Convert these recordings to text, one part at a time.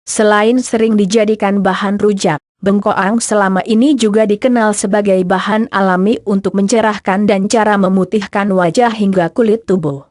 Selain sering dijadikan bahan rujak, bengkoang selama ini juga dikenal sebagai bahan alami untuk mencerahkan dan cara memutihkan wajah hingga kulit tubuh.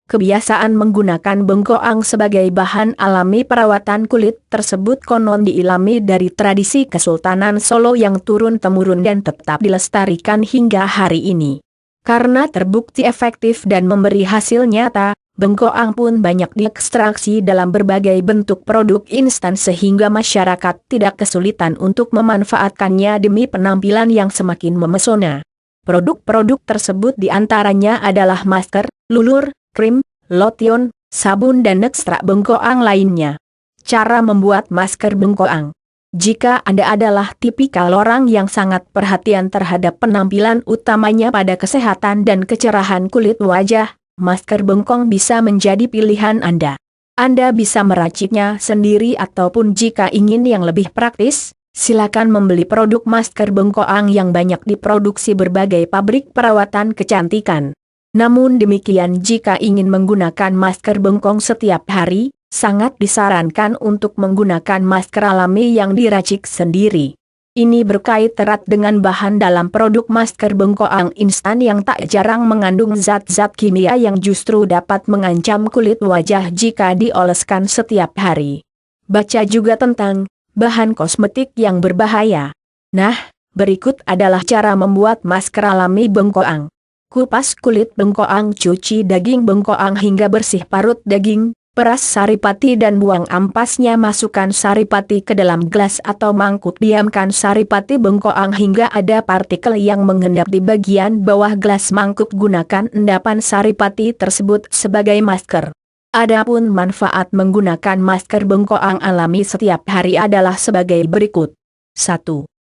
Kebiasaan menggunakan bengkoang sebagai bahan alami perawatan kulit tersebut konon diilhami dari tradisi Kesultanan Solo yang turun-temurun dan tetap dilestarikan hingga hari ini. Karena terbukti efektif dan memberi hasil nyata, bengkoang pun banyak diekstraksi dalam berbagai bentuk produk instan sehingga masyarakat tidak kesulitan untuk memanfaatkannya demi penampilan yang semakin memesona. Produk-produk tersebut diantaranya adalah masker, lulur, krim, lotion, sabun dan ekstrak bengkoang lainnya. Cara membuat masker bengkoang. Jika Anda adalah tipikal orang yang sangat perhatian terhadap penampilan utamanya pada kesehatan dan kecerahan kulit wajah, masker bengkoang bisa menjadi pilihan Anda. Anda bisa meraciknya sendiri ataupun jika ingin yang lebih praktis, silakan membeli produk masker bengkoang yang banyak diproduksi berbagai pabrik perawatan kecantikan. Namun demikian jika ingin menggunakan masker bengkoang setiap hari, sangat disarankan untuk menggunakan masker alami yang diracik sendiri. Ini berkait erat dengan bahan dalam produk masker bengkoang instan yang tak jarang mengandung zat-zat kimia yang justru dapat mengancam kulit wajah jika dioleskan setiap hari. Baca juga tentang bahan kosmetik yang berbahaya. Nah, berikut adalah cara membuat masker alami bengkoang. Kupas kulit bengkoang, cuci daging bengkoang hingga bersih, parut daging, peras saripati dan buang ampasnya. Masukkan saripati ke dalam gelas atau mangkuk, diamkan saripati bengkoang hingga ada partikel yang mengendap di bagian bawah gelas mangkuk. Gunakan endapan saripati tersebut sebagai masker. Adapun manfaat menggunakan masker bengkoang alami setiap hari adalah sebagai berikut. 1.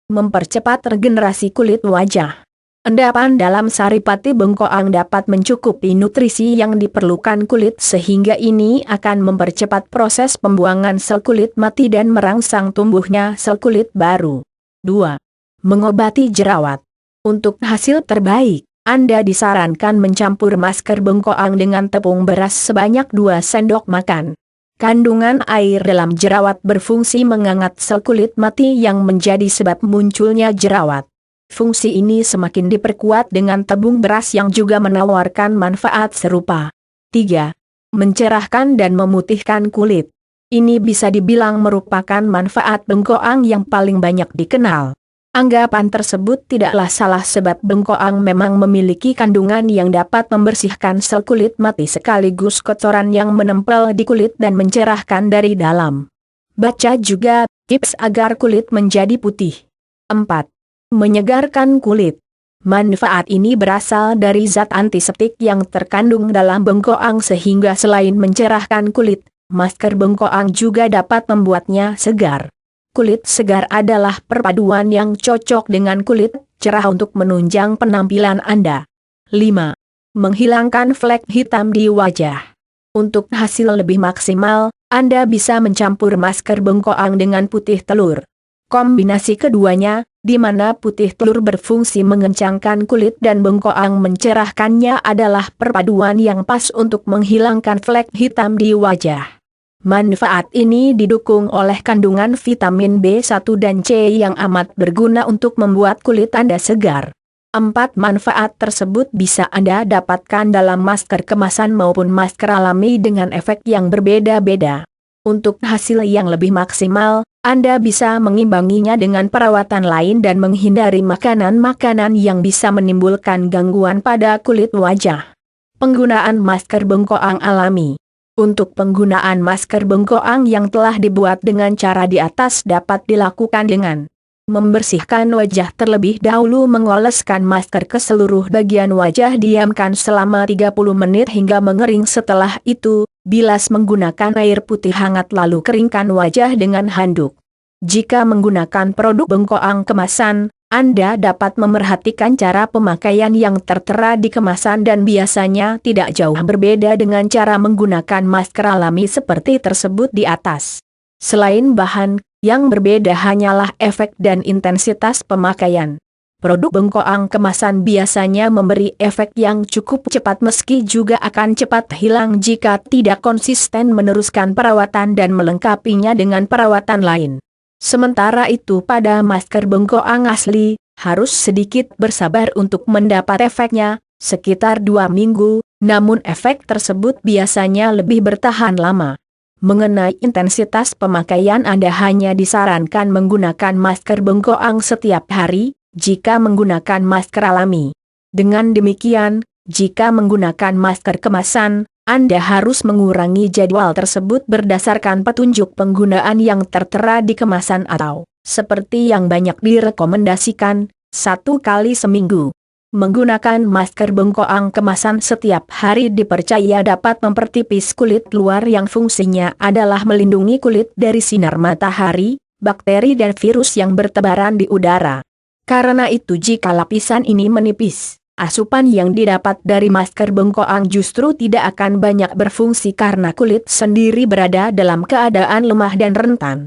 Mempercepat regenerasi kulit wajah. Endapan dalam saripati bengkoang dapat mencukupi nutrisi yang diperlukan kulit sehingga ini akan mempercepat proses pembuangan sel kulit mati dan merangsang tumbuhnya sel kulit baru. 2. Mengobati jerawat. Untuk hasil terbaik, Anda disarankan mencampur masker bengkoang dengan tepung beras sebanyak 2 sendok makan. Kandungan air dalam jerawat berfungsi menghangat sel kulit mati yang menjadi sebab munculnya jerawat. Fungsi ini semakin diperkuat dengan tepung beras yang juga menawarkan manfaat serupa. 3. Mencerahkan dan memutihkan kulit. Ini bisa dibilang merupakan manfaat bengkoang yang paling banyak dikenal. Anggapan tersebut tidaklah salah sebab bengkoang memang memiliki kandungan yang dapat membersihkan sel kulit mati sekaligus kotoran yang menempel di kulit dan mencerahkan dari dalam. Baca juga tips agar kulit menjadi putih. 4. Menyegarkan kulit. Manfaat ini berasal dari zat antiseptik yang terkandung dalam bengkoang sehingga selain mencerahkan kulit, masker bengkoang juga dapat membuatnya segar. Kulit segar adalah perpaduan yang cocok dengan kulit cerah untuk menunjang penampilan Anda. 5. Menghilangkan flek hitam di wajah. Untuk hasil lebih maksimal, Anda bisa mencampur masker bengkoang dengan putih telur. Kombinasi keduanya, di mana putih telur berfungsi mengencangkan kulit dan bengkoang mencerahkannya, adalah perpaduan yang pas untuk menghilangkan flek hitam di wajah. Manfaat ini didukung oleh kandungan vitamin B1 dan C yang amat berguna untuk membuat kulit Anda segar. 4 manfaat tersebut bisa Anda dapatkan dalam masker kemasan maupun masker alami dengan efek yang berbeda-beda. Untuk hasil yang lebih maksimal, Anda bisa mengimbanginya dengan perawatan lain dan menghindari makanan-makanan yang bisa menimbulkan gangguan pada kulit wajah. Penggunaan masker bengkoang alami. Untuk penggunaan masker bengkoang yang telah dibuat dengan cara di atas dapat dilakukan dengan membersihkan wajah terlebih dahulu, mengoleskan masker ke seluruh bagian wajah, diamkan selama 30 menit hingga mengering. Setelah itu, bilas menggunakan air putih hangat lalu keringkan wajah dengan handuk. Jika menggunakan produk bengkoang kemasan, Anda dapat memerhatikan cara pemakaian yang tertera di kemasan dan biasanya tidak jauh berbeda dengan cara menggunakan masker alami seperti tersebut di atas. Selain bahan, yang berbeda hanyalah efek dan intensitas pemakaian. Produk bengkoang kemasan biasanya memberi efek yang cukup cepat meski juga akan cepat hilang jika tidak konsisten meneruskan perawatan dan melengkapinya dengan perawatan lain. Sementara itu pada masker bengkoang asli, harus sedikit bersabar untuk mendapat efeknya, sekitar 2 minggu, namun efek tersebut biasanya lebih bertahan lama. Mengenai intensitas pemakaian Anda hanya disarankan menggunakan masker bengkoang setiap hari, jika menggunakan masker alami. Dengan demikian, jika menggunakan masker kemasan, Anda harus mengurangi jadwal tersebut berdasarkan petunjuk penggunaan yang tertera di kemasan atau, seperti yang banyak direkomendasikan, 1 kali seminggu. Menggunakan masker bengkoang kemasan setiap hari dipercaya dapat mempertipis kulit luar yang fungsinya adalah melindungi kulit dari sinar matahari, bakteri dan virus yang bertebaran di udara. Karena itu jika lapisan ini menipis, asupan yang didapat dari masker bengkoang justru tidak akan banyak berfungsi karena kulit sendiri berada dalam keadaan lemah dan rentan.